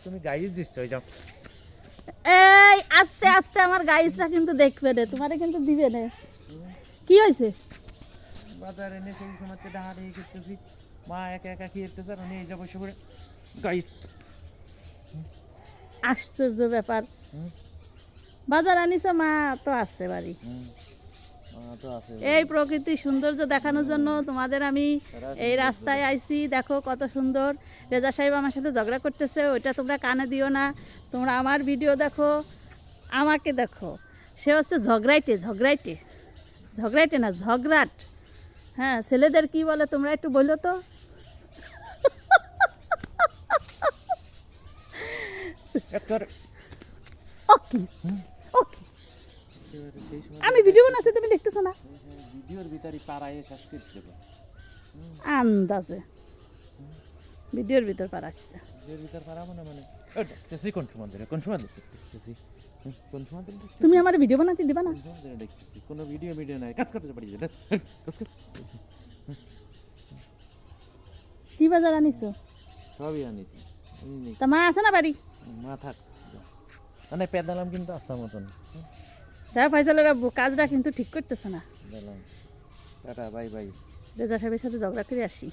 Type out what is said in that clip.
তুমি গাইস দিচ্ছ ওই যাও। এই আস্তে আস্তে আমার গাইসরা কিন্তু দেখবে রে, তোমারে কিন্তু দিবে না। কি হয়েছে? বাজারে এনে সেই সময় ডাহাডাহি করতেছি, মা একা একা খেয়েতেছে আর আমি এই যে বসে পড়ে গাইস। আশ্চর্য ব্যাপার, বাজার আনিস, মা তো আসছে বাড়ি। এই প্রকৃতির সৌন্দর্য দেখানোর জন্য তোমাদের আমি এই রাস্তায় আইছি। দেখো কত সুন্দর। রেজা সাহেব আমার সাথে ঝগড়া করতেছে, ওইটা তোমরা কানে দিও না। তোমরা আমার ভিডিও দেখো, আমাকে দেখো। সে হচ্ছে ঝগড়াইটে, ঝগড়াইটে, ঝগড়াইটে না ঝগড়াট। হ্যাঁ, ছেলেদের কি বলে তোমরা একটু বলো তো। ওকে ওকে, আমি ভিডিও বানাচ্ছি, তুমি দেখতেছো না? ভিডিওর ভিতরে পাড়ায় শেষ করে দেবো আন্দাজে ভিডিওর ভিতর পারাচ্ছে। ভিডিওর ভিতর পারাবো না মানে দেখতেছি কোন সময় ধরে, কোন সময় দেখতেছি, কোন সময় ধরে তুমি আমার ভিডিও বানাতে দিবা না? দেখতেছি কোনো ভিডিও নাই, কাজ করতে পারি। কি বাজার আনিছো? সবই আনিছি। তা মা আছে না বাড়ি? মা থাক মানে পেদালাম কিন্তু আসার মতন। তাই ফয়সালের আব্বু কাজটা কিন্তু ঠিক করতেছে না। দিলাম টাটা, বাই বাই। রেজা সাহেবের সাথে ঝগড়া করে আসি।